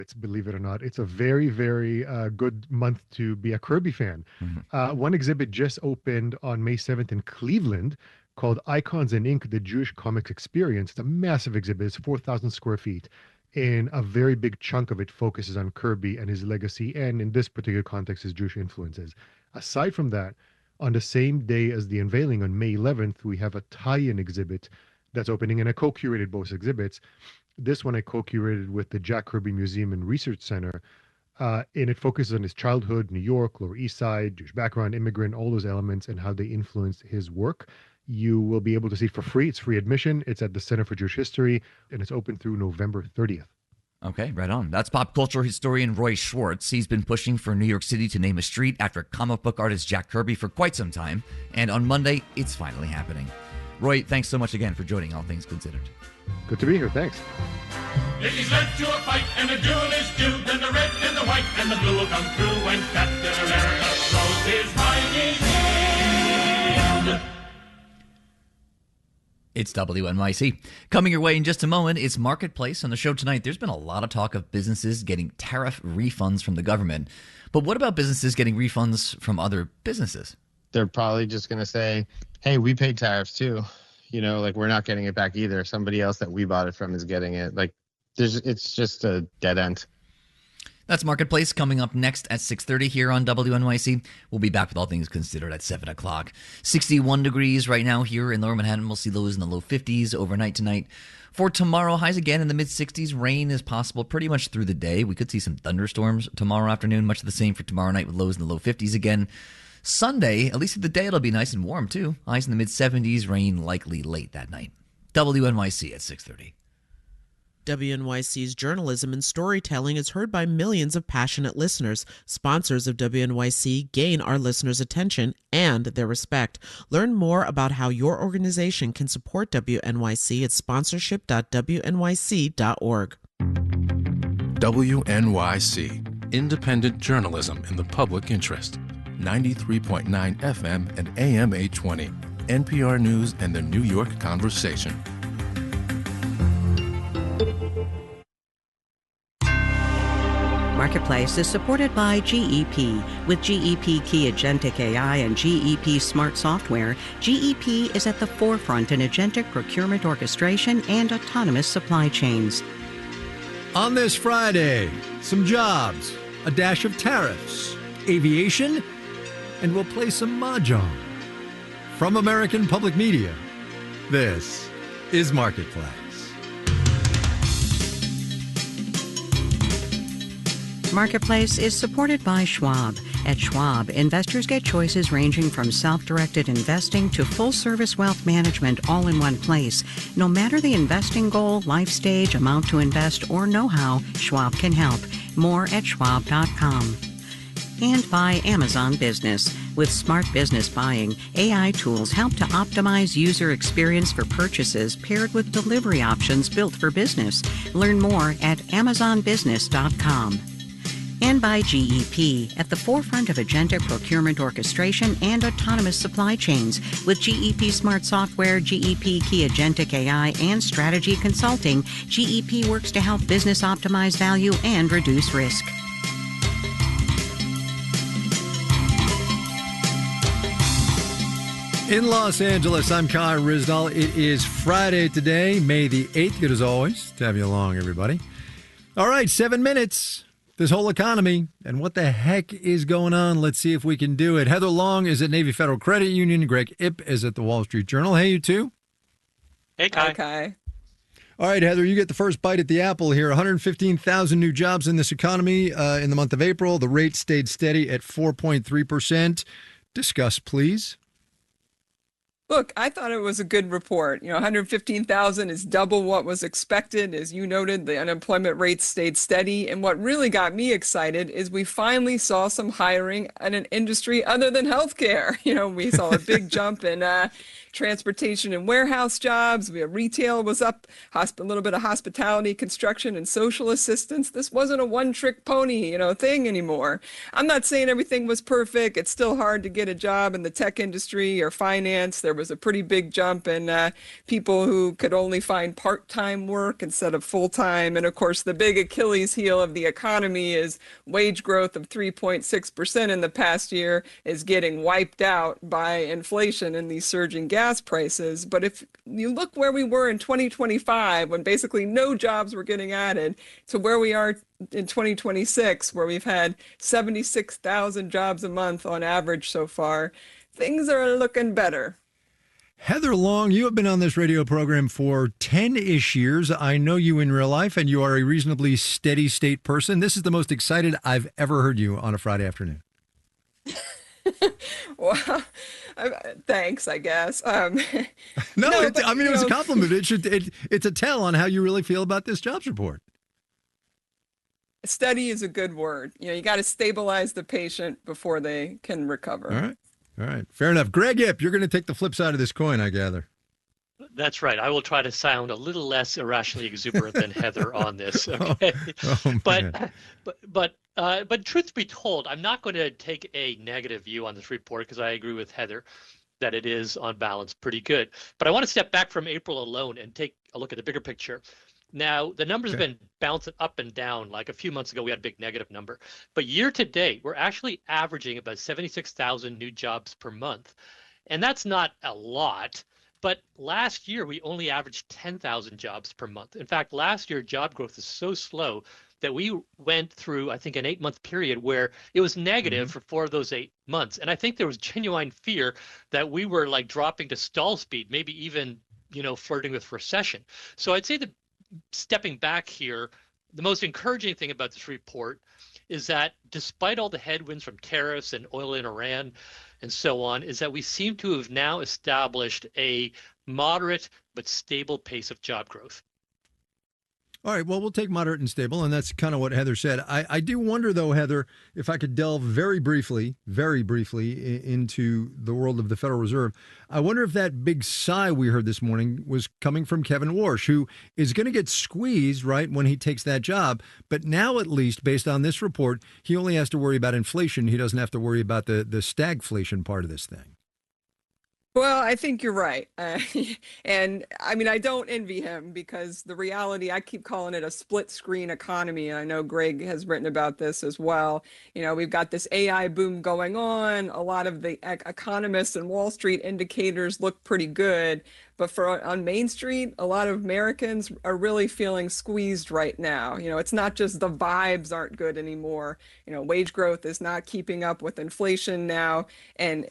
It's, believe it or not, it's a very, very good month to be a Kirby fan. Mhm. One exhibit just opened on May 7th in Cleveland called Icons and Ink, the Jewish Comics Experience. It's a massive exhibit. It's 4,000 square feet. And a very big chunk of it focuses on Kirby and his legacy, and in this particular context, his Jewish influences. Aside from that, on the same day as the unveiling, on May 11th, we have a tie-in exhibit that's opening, and I co-curated both exhibits. This one I co-curated with the Jack Kirby Museum and Research Center, and it focuses on his childhood, New York, Lower East Side, Jewish background, immigrant, all those elements, and how they influenced his work. You will be able to see it for free. It's free admission. It's at the Center for Jewish History, and it's open through November 30th. Okay, right on. That's pop culture historian Roy Schwartz. He's been pushing for New York City to name a street after comic book artist Jack Kirby for quite some time, and on Monday, it's finally happening. Roy, thanks so much again for joining All Things Considered. Good to be here. Thanks. If he's led to a fight and a duel is due, then the red and the white and the blue will come through when Captain America throws his mighty shield. It's WNYC. Coming your way in just a moment, it's Marketplace. On the show tonight, there's been a lot of talk of businesses getting tariff refunds from the government. But what about businesses getting refunds from other businesses? They're probably just going to say, hey, we paid tariffs too. Like we're not getting it back either. Somebody else that we bought it from is getting it. Like it's just a dead end. That's Marketplace coming up next at 6:30 here on WNYC. We'll be back with All Things Considered at 7 o'clock. 61 degrees right now here in Lower Manhattan. We'll see lows in the low 50s overnight tonight. For tomorrow, highs again in the mid-60s. Rain is possible pretty much through the day. We could see some thunderstorms tomorrow afternoon. Much of the same for tomorrow night with lows in the low 50s again. Sunday, at least at the day, it'll be nice and warm too. Highs in the mid-70s, rain likely late that night. WNYC at 6:30. WNYC's journalism and storytelling is heard by millions of passionate listeners. Sponsors of WNYC gain our listeners' attention and their respect. Learn more about how your organization can support WNYC at sponsorship.wnyc.org. WNYC, independent journalism in the public interest. 93.9 FM and AM 820. NPR News and the New York Conversation. Marketplace is supported by GEP. With GEP Key Agentic AI and GEP Smart Software, GEP is at the forefront in agentic procurement orchestration and autonomous supply chains. On this Friday, some jobs, a dash of tariffs, aviation, and we'll play some mahjong. From American Public Media, this is Marketplace. Marketplace is supported by Schwab. At Schwab, investors get choices ranging from self-directed investing to full-service wealth management all in one place. No matter the investing goal, life stage, amount to invest, or know-how, Schwab can help. More at schwab.com. And by Amazon Business. With smart business buying, AI tools help to optimize user experience for purchases paired with delivery options built for business. Learn more at amazonbusiness.com. And by GEP, at the forefront of agentic procurement orchestration and autonomous supply chains. With GEP Smart Software, GEP Key Agentic AI, and Strategy Consulting, GEP works to help business optimize value and reduce risk. In Los Angeles, I'm Kai Ryssdal. It is Friday today, May the 8th. Good as always to have you along, everybody. All right, 7 minutes. This whole economy and what the heck is going on. Let's see if we can do it. Heather Long is at Navy Federal Credit Union. Greg Ip is at the Wall Street Journal. Hey, you two. Hey, Kai. Hi, Kai. All right, Heather, you get the first bite at the apple here. 115,000 new jobs in this economy in the month of April. The rate stayed steady at 4.3%. Discuss, please. Look, I thought it was a good report. 115,000 is double what was expected. As you noted, the unemployment rate stayed steady. And what really got me excited is we finally saw some hiring in an industry other than healthcare. We saw a big jump in transportation and warehouse jobs. We have retail was up, a little bit of hospitality, construction, and social assistance. This wasn't a one-trick pony, thing anymore. I'm not saying everything was perfect. It's still hard to get a job in the tech industry or finance. There was a pretty big jump in people who could only find part-time work instead of full-time. And of course, the big Achilles heel of the economy is wage growth of 3.6% in the past year is getting wiped out by inflation and these surging gas prices. But if you look where we were in 2025, when basically no jobs were getting added, to where we are in 2026, where we've had 76,000 jobs a month on average so far, things are looking better. Heather Long, you have been on this radio program for 10-ish years. I know you in real life, and you are a reasonably steady state person. This is the most excited I've ever heard you on a Friday afternoon. Well, thanks, I guess. No, it was a compliment. It's a tell on how you really feel about this jobs report. Steady is a good word. You got to stabilize the patient before they can recover. All right. Fair enough. Greg Ip, you're going to take the flip side of this coin, I gather. That's right. I will try to sound a little less irrationally exuberant than Heather on this. Okay. But truth be told, I'm not going to take a negative view on this report because I agree with Heather that it is on balance pretty good. But I want to step back from April alone and take a look at the bigger picture. Now, the numbers have been bouncing up and down. Like a few months ago, we had a big negative number. But year to date, we're actually averaging about 76,000 new jobs per month. And that's not a lot. But last year, we only averaged 10,000 jobs per month. In fact, last year, job growth is so slow that we went through, I think, an 8-month period where it was negative for 4 of those 8 months. And I think there was genuine fear that we were like dropping to stall speed, maybe even, flirting with recession. So I'd say that stepping back here, the most encouraging thing about this report is that despite all the headwinds from tariffs and oil in Iran and so on, is that we seem to have now established a moderate but stable pace of job growth. All right, well, we'll take moderate and stable, and that's kind of what Heather said. I do wonder, though, Heather, if I could delve very briefly into the world of the Federal Reserve. I wonder if that big sigh we heard this morning was coming from Kevin Warsh, who is going to get squeezed, right, when he takes that job. But now, at least, based on this report, he only has to worry about inflation. He doesn't have to worry about the stagflation part of this thing. Well, I think you're right. And I mean, I don't envy him because the reality, I keep calling it a split screen economy. And I know Greg has written about this as well. We've got this AI boom going on. A lot of the economists and Wall Street indicators look pretty good. But on Main Street, a lot of Americans are really feeling squeezed right now. It's not just the vibes aren't good anymore. Wage growth is not keeping up with inflation now. And,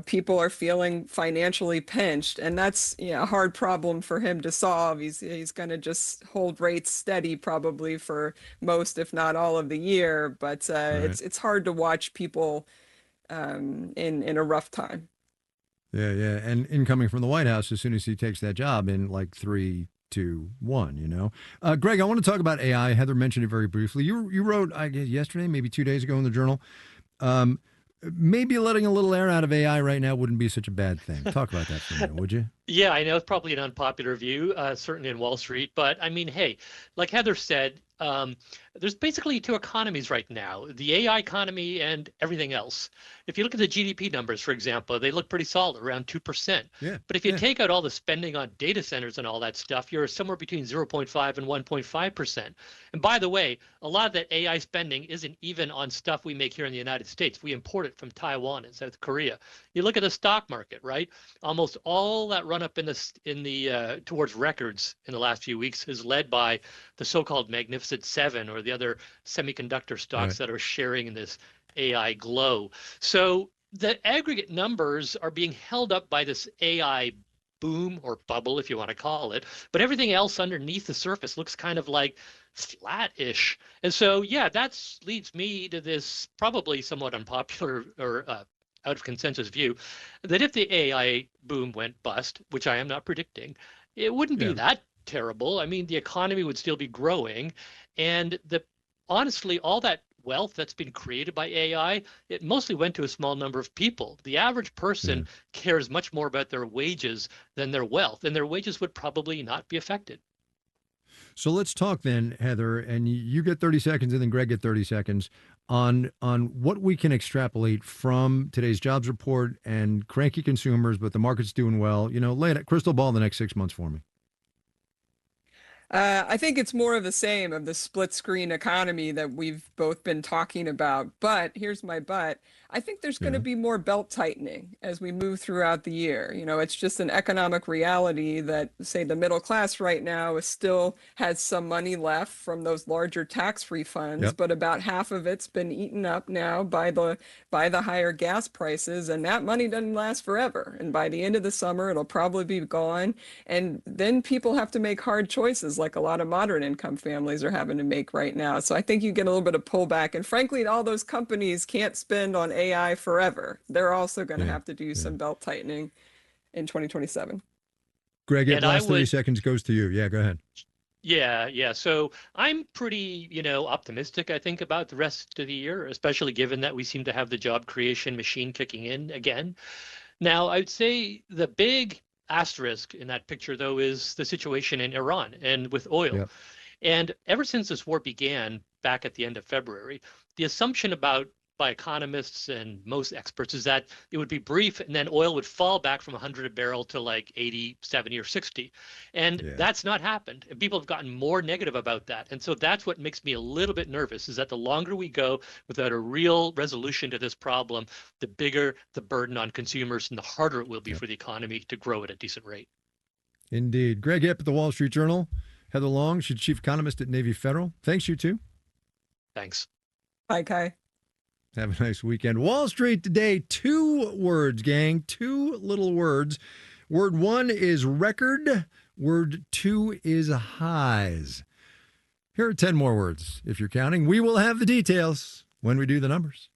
people are feeling financially pinched. And that's a hard problem for him to solve. He's going to just hold rates steady probably for most, if not all of the year. But it's hard to watch people in a rough time. Yeah. And incoming from the White House as soon as he takes that job in like 3, 2, 1, Greg, I want to talk about AI. Heather mentioned it very briefly. You wrote, I guess, yesterday, maybe 2 days ago in the Journal. Maybe letting a little air out of AI right now wouldn't be such a bad thing. Talk about that for a minute, would you? Yeah, I know it's probably an unpopular view, certainly in Wall Street. But I mean, hey, like Heather said, there's basically 2 economies right now, the AI economy and everything else. If you look at the GDP numbers, for example, they look pretty solid, around 2%. Yeah, but if you take out all the spending on data centers and all that stuff, you're somewhere between 0.5 and 1.5%. And by the way, a lot of that AI spending isn't even on stuff we make here in the United States. We import it from Taiwan and South Korea. You look at the stock market, right? Almost all that run up in the towards records in the last few weeks is led by the so-called Magnificent Seven or the other semiconductor stocks that are sharing in this AI glow. So the aggregate numbers are being held up by this AI boom or bubble, if you want to call it, but everything else underneath the surface looks kind of like flat-ish. And so, yeah, that leads me to this probably somewhat unpopular or out of consensus view that if the AI boom went bust, which I am not predicting, it wouldn't be that terrible. I mean, the economy would still be growing, and honestly, all that wealth that's been created by AI, it mostly went to a small number of people. The average person cares much more about their wages than their wealth, and their wages would probably not be affected. So let's talk then, Heather, and you get 30 seconds and then Greg get 30 seconds on what we can extrapolate from today's jobs report and cranky consumers, but the market's doing well. Lay it crystal ball the next 6 months for me. I think it's more of the same of the split screen economy that we've both been talking about. But here's my but. I think there's going to be more belt tightening as we move throughout the year. It's just an economic reality that, say, the middle class right now still has some money left from those larger tax refunds, but about half of it's been eaten up now by the higher gas prices, and that money doesn't last forever. And by the end of the summer, it'll probably be gone. And then people have to make hard choices, like a lot of moderate income families are having to make right now. So I think you get a little bit of pullback. And frankly, all those companies can't spend on AI forever. They're also going to have to do some belt tightening in 2027. Greg, the last 30 seconds goes to you. Yeah, go ahead. Yeah. So I'm pretty, optimistic, I think, about the rest of the year, especially given that we seem to have the job creation machine kicking in again. Now, I'd say the big asterisk in that picture, though, is the situation in Iran and with oil. Yep. And ever since this war began back at the end of February, the assumption by economists and most experts is that it would be brief and then oil would fall back from 100 a barrel to like 80, 70 or 60. And that's not happened. And people have gotten more negative about that. And so that's what makes me a little bit nervous, is that the longer we go without a real resolution to this problem, the bigger the burden on consumers and the harder it will be for the economy to grow at a decent rate. Indeed. Greg Hipp at the Wall Street Journal. Heather Long, she's chief economist at Navy Federal. Thanks, you two. Thanks. Bye, Kai. Have a nice weekend. Wall Street today, 2 words, gang, 2 little words. Word 1 is record. Word 2 is highs. Here are 10 more words. If you're counting, we will have the details when we do the numbers.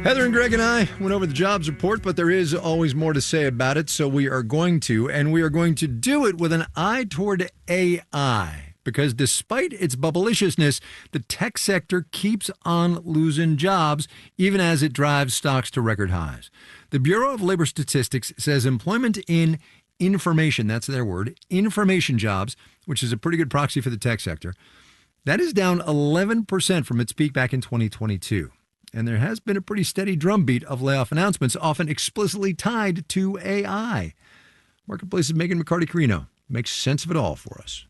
Heather and Greg and I went over the jobs report, but there is always more to say about it, so we are going to do it with an eye toward AI. Because despite its bubbleiciousness, the tech sector keeps on losing jobs, even as it drives stocks to record highs. The Bureau of Labor Statistics says employment in information, that's their word, information jobs, which is a pretty good proxy for the tech sector, that is down 11% from its peak back in 2022. And there has been a pretty steady drumbeat of layoff announcements, often explicitly tied to AI. Marketplace's Megan McCarty-Carino makes sense of it all for us.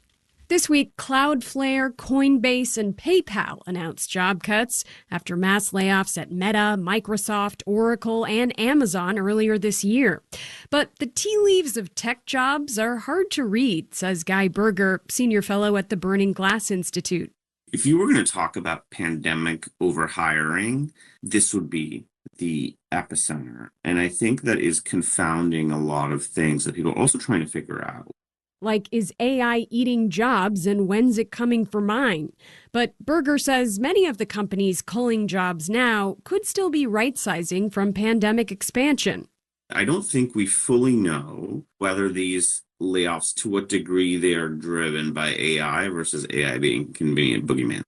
This week, Cloudflare, Coinbase, and PayPal announced job cuts after mass layoffs at Meta, Microsoft, Oracle, and Amazon earlier this year. But the tea leaves of tech jobs are hard to read, says Guy Berger, senior fellow at the Burning Glass Institute. If you were going to talk about pandemic overhiring, this would be the epicenter. And I think that is confounding a lot of things that people are also trying to figure out. Like, is AI eating jobs and when's it coming for mine? But Berger says many of the companies culling jobs now could still be right-sizing from pandemic expansion. I don't think we fully know whether these layoffs, to what degree they are driven by AI versus AI being convenient boogeyman.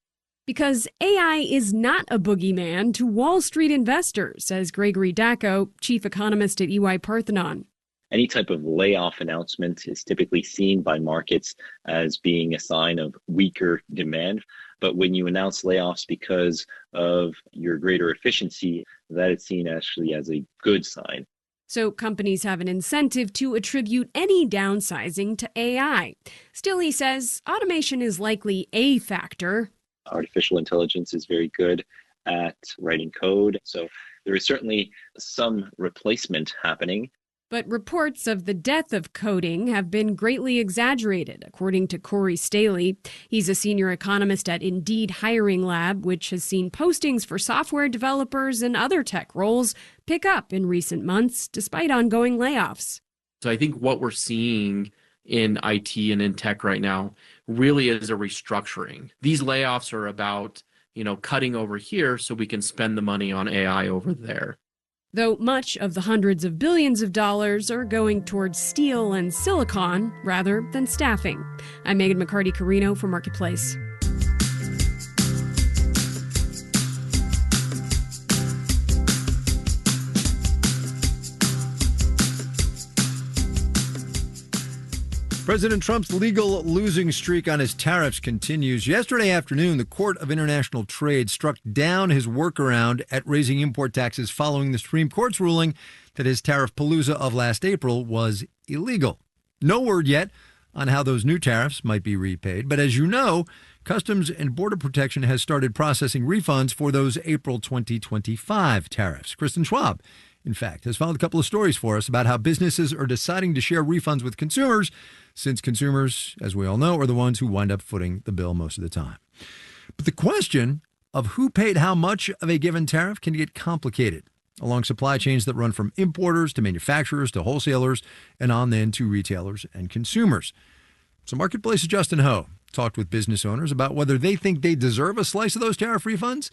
Because AI is not a boogeyman to Wall Street investors, says Gregory Dacko, chief economist at EY Parthenon. Any type of layoff announcement is typically seen by markets as being a sign of weaker demand. But when you announce layoffs because of your greater efficiency, that is seen actually as a good sign. So companies have an incentive to attribute any downsizing to AI. Still, he says, automation is likely a factor. Artificial intelligence is very good at writing code. So there is certainly some replacement happening. But reports of the death of coding have been greatly exaggerated, according to Corey Staley. He's a senior economist at Indeed Hiring Lab, which has seen postings for software developers and other tech roles pick up in recent months, despite ongoing layoffs. So I think what we're seeing in IT and in tech right now really is a restructuring. These layoffs are about, cutting over here so we can spend the money on AI over there. Though much of the hundreds of billions of dollars are going towards steel and silicon rather than staffing. I'm Megan McCarty-Carino for Marketplace. President Trump's legal losing streak on his tariffs continues. Yesterday afternoon, the Court of International Trade struck down his workaround at raising import taxes following the Supreme Court's ruling that his tariff palooza of last April was illegal. No word yet on how those new tariffs might be repaid. But as you know, Customs and Border Protection has started processing refunds for those April 2025 tariffs. Kristen Schwab, in fact, has found a couple of stories for us about how businesses are deciding to share refunds with consumers, since consumers, as we all know, are the ones who wind up footing the bill most of the time. But the question of who paid how much of a given tariff can get complicated along supply chains that run from importers to manufacturers to wholesalers and on then to retailers and consumers. So Marketplace's Justin Ho talked with business owners about whether they think they deserve a slice of those tariff refunds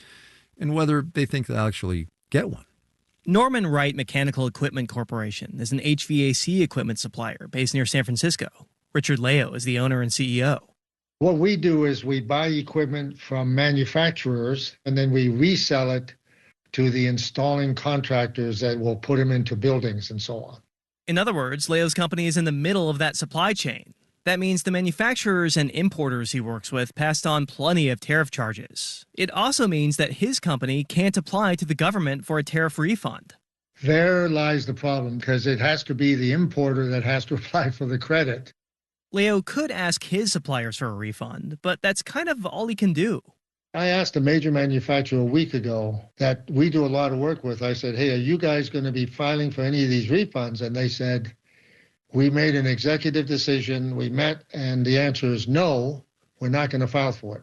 and whether they think they'll actually get one. Norman Wright Mechanical Equipment Corporation is an HVAC equipment supplier based near San Francisco. Richard Leo is the owner and CEO. What we do is we buy equipment from manufacturers and then we resell it to the installing contractors that will put them into buildings and so on. In other words, Leo's company is in the middle of that supply chain. That means the manufacturers and importers he works with passed on plenty of tariff charges. It also means that his company can't apply to the government for a tariff refund. There lies the problem, because it has to be the importer that has to apply for the credit. Leo could ask his suppliers for a refund, but that's kind of all he can do. I asked a major manufacturer a week ago that we do a lot of work with. I said, hey, are you guys going to be filing for any of these refunds? And they said, we made an executive decision, we met, and the answer is no, we're not going to file for it.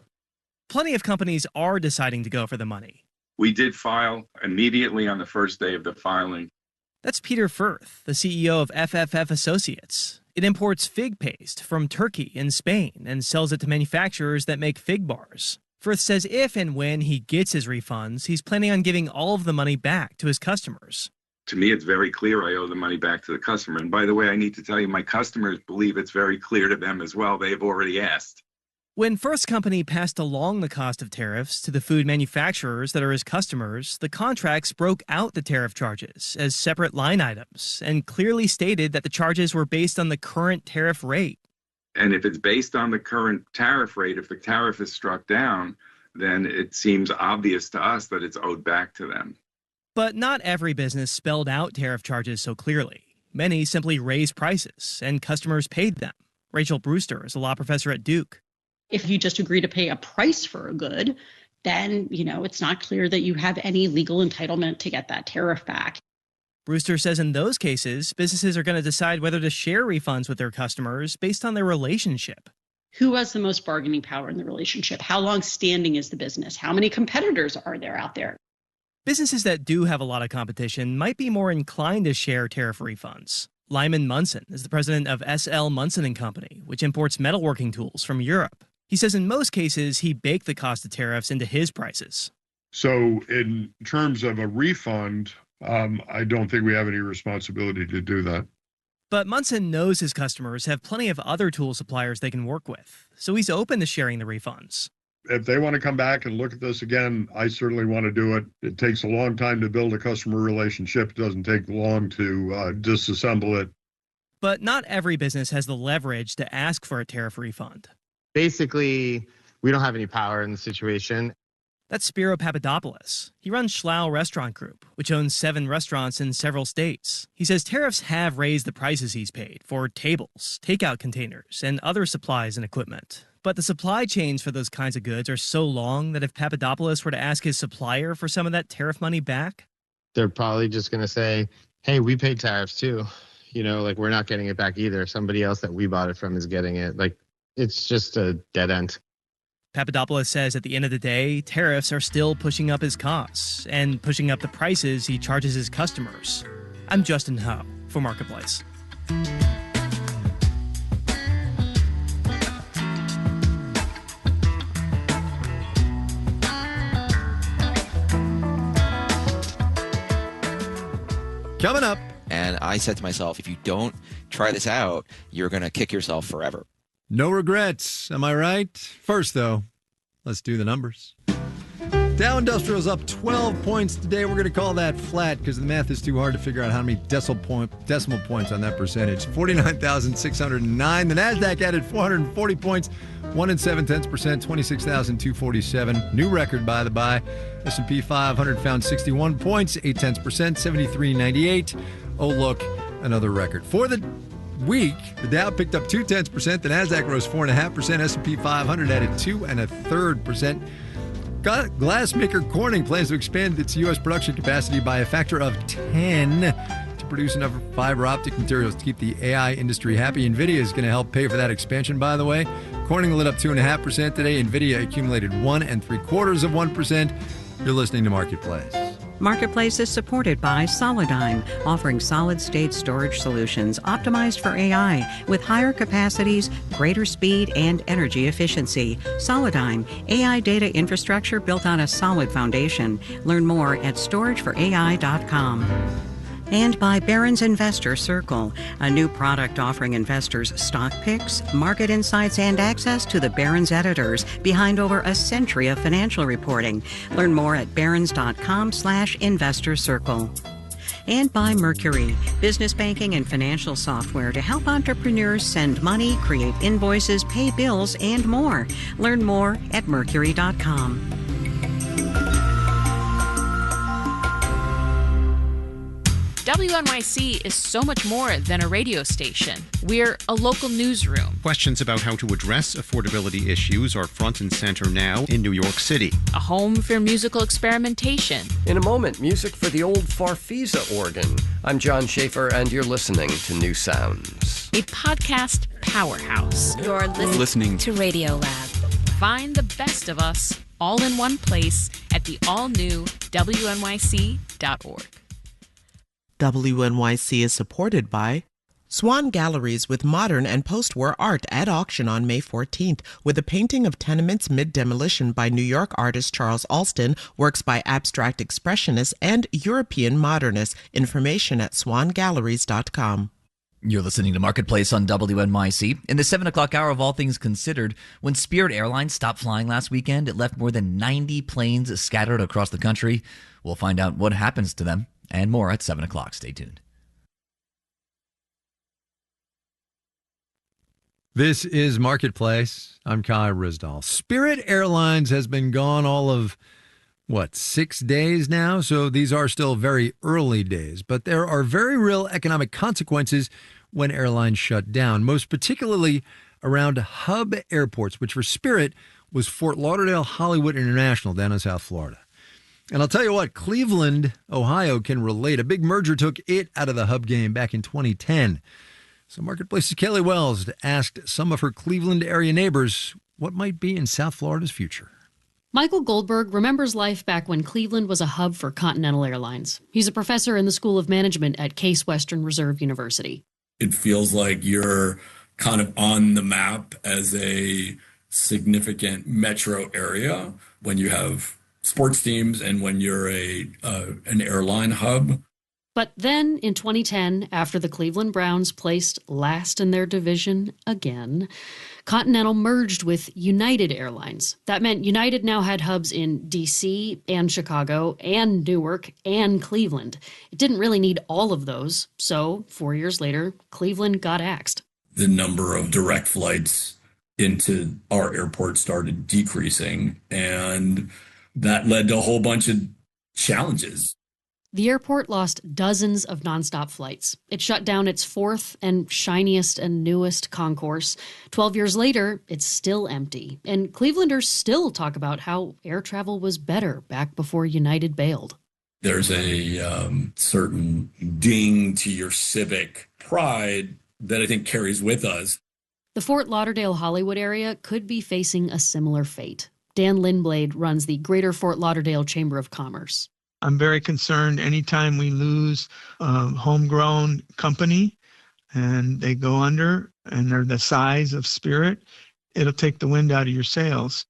Plenty of companies are deciding to go for the money. We did file immediately on the first day of the filing. That's Peter Firth, the CEO of FFF Associates. It imports fig paste from Turkey and Spain and sells it to manufacturers that make fig bars. Firth says if and when he gets his refunds, he's planning on giving all of the money back to his customers. To me, it's very clear I owe the money back to the customer. And by the way, I need to tell you, my customers believe it's very clear to them as well. They've already asked. When Firth's company passed along the cost of tariffs to the food manufacturers that are his customers, the contracts broke out the tariff charges as separate line items and clearly stated that the charges were based on the current tariff rate. And if it's based on the current tariff rate, if the tariff is struck down, then it seems obvious to us that it's owed back to them. But not every business spelled out tariff charges so clearly. Many simply raised prices, and customers paid them. Rachel Brewster is a law professor at Duke. If you just agree to pay a price for a good, then, it's not clear that you have any legal entitlement to get that tariff back. Brewster says in those cases, businesses are going to decide whether to share refunds with their customers based on their relationship. Who has the most bargaining power in the relationship? How long standing is the business? How many competitors are there out there? Businesses that do have a lot of competition might be more inclined to share tariff refunds. Lyman Munson is the president of SL Munson & Company, which imports metalworking tools from Europe. He says in most cases, he baked the cost of tariffs into his prices. So in terms of a refund, I don't think we have any responsibility to do that. But Munson knows his customers have plenty of other tool suppliers they can work with, so he's open to sharing the refunds. If they want to come back and look at this again, I certainly want to do it. It takes a long time to build a customer relationship. It doesn't take long to disassemble it. But not every business has the leverage to ask for a tariff refund. Basically, we don't have any power in the situation. That's Spiro Papadopoulos. He runs Schlau Restaurant Group, which owns 7 restaurants in several states. He says tariffs have raised the prices he's paid for tables, takeout containers, and other supplies and equipment. But the supply chains for those kinds of goods are so long that if Papadopoulos were to ask his supplier for some of that tariff money back, they're probably just going to say, hey, we paid tariffs too. We're not getting it back either. Somebody else that we bought it from is getting it. It's just a dead end. Papadopoulos says at the end of the day, tariffs are still pushing up his costs and pushing up the prices he charges his customers. I'm Justin Ho for Marketplace. Coming up. And I said to myself, if you don't try this out, you're going to kick yourself forever. No regrets. Am I right? First, though, let's do the numbers. Dow Industrial's up 12 points today. We're going to call that flat because the math is too hard to figure out how many decimal points on that percentage. 49,609. The NASDAQ added 440 points, 1 7/10%, 26,247. New record, by the by. S&P 500 found 61 points, 0.8%, 73.98. Oh, look, another record. For the week, the Dow picked up 0.2%, the NASDAQ rose 4.5%, S&P 500 added 2.33%. Glassmaker Corning plans to expand its U.S. production capacity by a factor of 10 to produce enough fiber optic materials to keep the AI industry happy. NVIDIA is going to help pay for that expansion, by the way. Corning lit up 2.5% today. NVIDIA accumulated 1.75%. You're listening to Marketplace. Marketplace is supported by Solidigm, offering solid-state storage solutions optimized for AI with higher capacities, greater speed, and energy efficiency. Solidigm, AI data infrastructure built on a solid foundation. Learn more at storageforai.com. And by Barron's Investor Circle, a new product offering investors stock picks, market insights, and access to the Barron's editors behind over a century of financial reporting. Learn more at barrons.com/investor circle. And by Mercury, business banking and financial software to help entrepreneurs send money, create invoices, pay bills, and more. Learn more at mercury.com. WNYC is so much more than a radio station. We're a local newsroom. Questions about how to address affordability issues are front and center now in New York City. A home for musical experimentation. In a moment, music for the old Farfisa organ. I'm John Schaefer, and you're listening to New Sounds. A podcast powerhouse. You're listening to Radio Lab. Find the best of us all in one place at the all-new WNYC.org. WNYC is supported by Swan Galleries with modern and post-war art at auction on May 14th with a painting of Tenements Mid-Demolition by New York artist Charles Alston, works by abstract expressionists and European modernists. Information at swangalleries.com. You're listening to Marketplace on WNYC. In the 7 o'clock hour of All Things Considered, when Spirit Airlines stopped flying last weekend, it left more than 90 planes scattered across the country. We'll find out what happens to them and more at 7 o'clock. Stay tuned. This is Marketplace. I'm Kai Ryssdal. Spirit Airlines has been gone all of, 6 days now? So these are still very early days. But there are very real economic consequences when airlines shut down, most particularly around hub airports, which for Spirit was Fort Lauderdale Hollywood International down in South Florida. And I'll tell you what, Cleveland, Ohio can relate. A big merger took it out of the hub game back in 2010. So Marketplace's Kelly Wells asked some of her Cleveland area neighbors what might be in South Florida's future. Michael Goldberg remembers life back when Cleveland was a hub for Continental Airlines. He's a professor in the School of Management at Case Western Reserve University. It feels like you're kind of on the map as a significant metro area when you have sports teams and when you're an airline hub. But then in 2010, after the Cleveland Browns placed last in their division again, Continental merged with United Airlines. That meant United now had hubs in D.C. and Chicago and Newark and Cleveland. It didn't really need all of those, so 4 years later, Cleveland got axed. The number of direct flights into our airport started decreasing, and that led to a whole bunch of challenges. The airport lost dozens of nonstop flights. It shut down its fourth and shiniest and newest concourse. 12 years later, it's still empty. And Clevelanders still talk about how air travel was better back before United bailed. There's a certain ding to your civic pride that I think carries with us. The Fort Lauderdale Hollywood area could be facing a similar fate. Dan Lindblade runs the Greater Fort Lauderdale Chamber of Commerce. I'm very concerned anytime we lose a homegrown company and they go under and they're the size of Spirit, it'll take the wind out of your sails.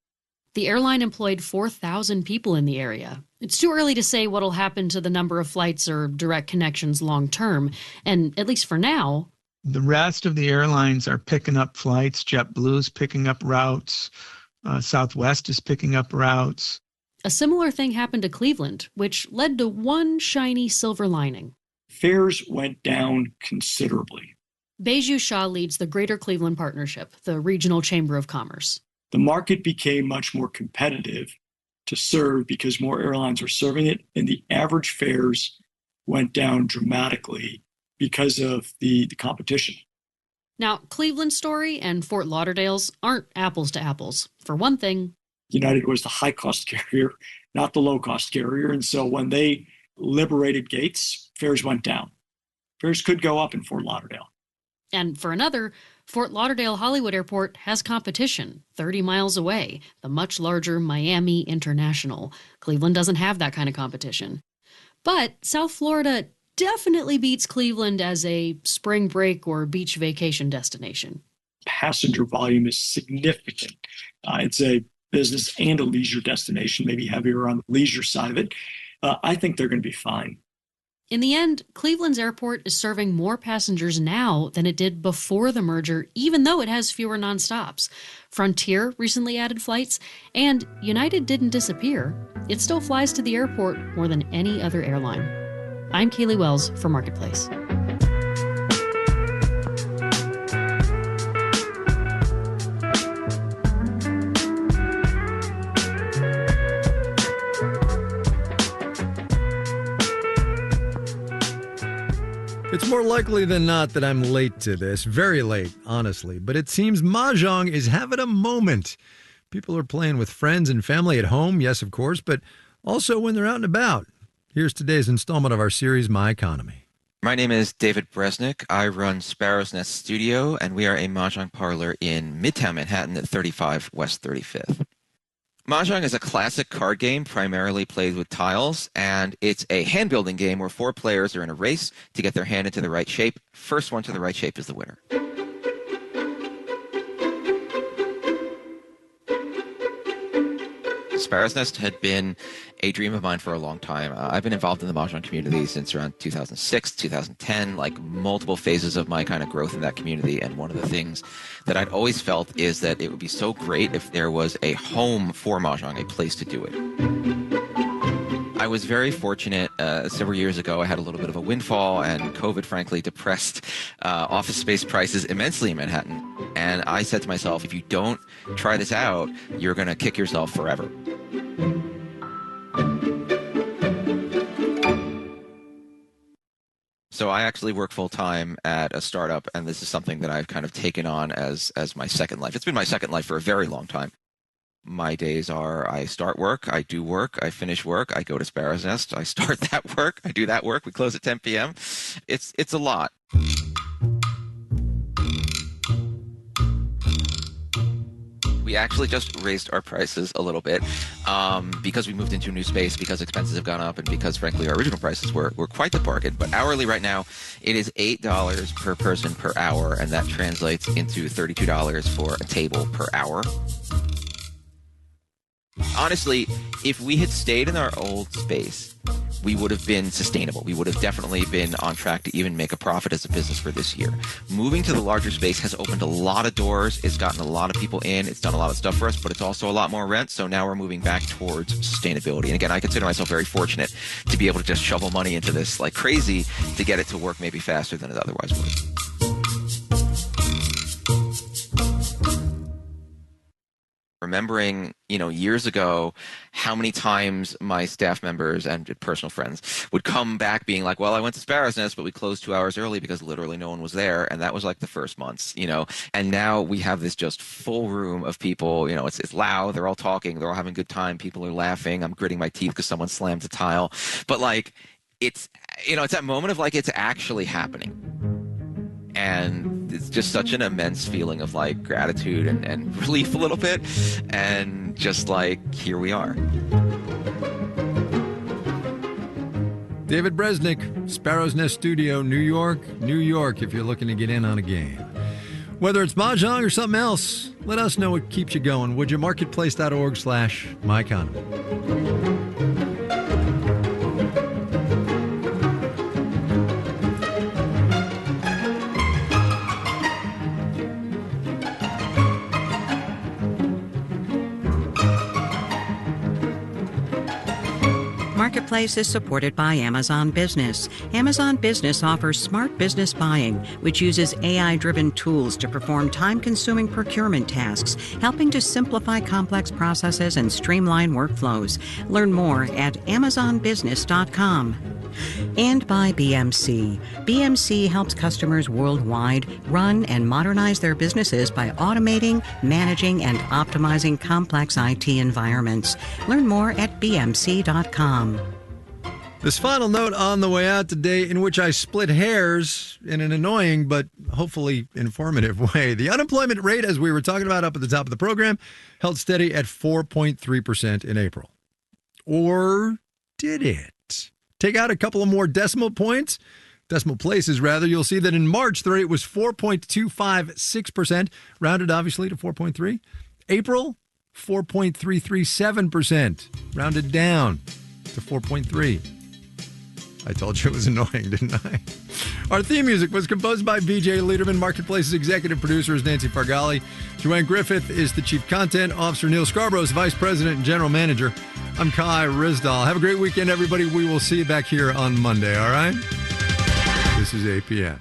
The airline employed 4,000 people in the area. It's too early to say what'll happen to the number of flights or direct connections long term, and at least for now, the rest of the airlines are picking up flights. JetBlue's picking up routes. Southwest is picking up routes. A similar thing happened to Cleveland, which led to one shiny silver lining. Fares went down considerably. Baiju Shah leads the Greater Cleveland Partnership, the regional chamber of commerce. The market became much more competitive to serve because more airlines were serving it, and the average fares went down dramatically because of the competition. Now, Cleveland's story and Fort Lauderdale's aren't apples to apples. For one thing, United was the high-cost carrier, not the low-cost carrier. And so when they liberated gates, fares went down. Fares could go up in Fort Lauderdale. And for another, Fort Lauderdale Hollywood Airport has competition 30 miles away, the much larger Miami International. Cleveland doesn't have that kind of competition. But South Florida definitely beats Cleveland as a spring break or beach vacation destination. Passenger volume is significant. It's a business and a leisure destination, maybe heavier on the leisure side of it. I think they're going to be fine. In the end, Cleveland's airport is serving more passengers now than it did before the merger, even though it has fewer nonstops. Frontier recently added flights, and United didn't disappear. It still flies to the airport more than any other airline. I'm Kaylee Wells for Marketplace. It's more likely than not that I'm late to this. Very late, honestly. But it seems Mahjong is having a moment. People are playing with friends and family at home, yes, of course, but also when they're out and about. Here's today's installment of our series, My Economy. My name is David Bresnick. I run Sparrow's Nest Studio, and we are a Mahjong parlor in Midtown Manhattan at 35 West 35th. Mahjong is a classic card game primarily played with tiles, and it's a hand-building game where 4 players are in a race to get their hand into the right shape. First one to the right shape is the winner. Sparrow's Nest had been a dream of mine for a long time. I've been involved in the Mahjong community since around 2006, 2010, like multiple phases of my kind of growth in that community. And one of the things that I'd always felt is that it would be so great if there was a home for Mahjong, a place to do it. I was very fortunate. Several years ago, I had a little bit of a windfall, and COVID, frankly, depressed office space prices immensely in Manhattan. And I said to myself, if you don't try this out, you're going to kick yourself forever. So I actually work full-time at a startup, and this is something that I've kind of taken on as my second life. It's been my second life for a very long time. My days are I start work, I do work, I finish work, I go to Sparrow's Nest, I start that work, I do that work, we close at 10 p.m. It's a lot. We actually just raised our prices a little bit because we moved into a new space, because expenses have gone up, and because, frankly, our original prices were quite the bargain. But hourly right now, it is $8 per person per hour, and that translates into $32 for a table per hour. Honestly, if we had stayed in our old space, we would have been sustainable. We would have definitely been on track to even make a profit as a business for this year. Moving to the larger space has opened a lot of doors. It's gotten a lot of people in. It's done a lot of stuff for us, but it's also a lot more rent. So now we're moving back towards sustainability. And again, I consider myself very fortunate to be able to just shovel money into this like crazy to get it to work maybe faster than it otherwise would. Remembering, years ago, how many times my staff members and personal friends would come back being like, well, I went to Sparrow's Nest, but we closed 2 hours early because literally no one was there. And that was like the first months, and now we have this just full room of people. It's loud. They're all talking. They're all having a good time. People are laughing. I'm gritting my teeth because someone slammed a tile. But it's that moment of it's actually happening. And it's just such an immense feeling of gratitude and relief a little bit. And just here we are. David Bresnick, Sparrow's Nest Studio, New York, if you're looking to get in on a game. Whether it's Mahjong or something else, let us know what keeps you going. Would you? Marketplace.org/myeconomy. Marketplace is supported by Amazon Business. Amazon Business offers smart business buying, which uses AI-driven tools to perform time-consuming procurement tasks, helping to simplify complex processes and streamline workflows. Learn more at amazonbusiness.com. And by BMC. BMC helps customers worldwide run and modernize their businesses by automating, managing, and optimizing complex IT environments. Learn more at bmc.com. This final note on the way out today, in which I split hairs in an annoying but hopefully informative way. The unemployment rate, as we were talking about up at the top of the program, held steady at 4.3% in April. Or did it? Take out a couple of more decimal places, you'll see that in March, the rate was 4.256%, rounded obviously to 4.3. April, 4.337%, rounded down to 4.3. I told you it was annoying, didn't I? Our theme music was composed by BJ Liederman. Marketplace's executive producer is Nancy Fargali. Joanne Griffith is the chief content officer. Neil Scarborough is vice president and general manager. I'm Kai Ryssdal. Have a great weekend, everybody. We will see you back here on Monday, all right? This is APN.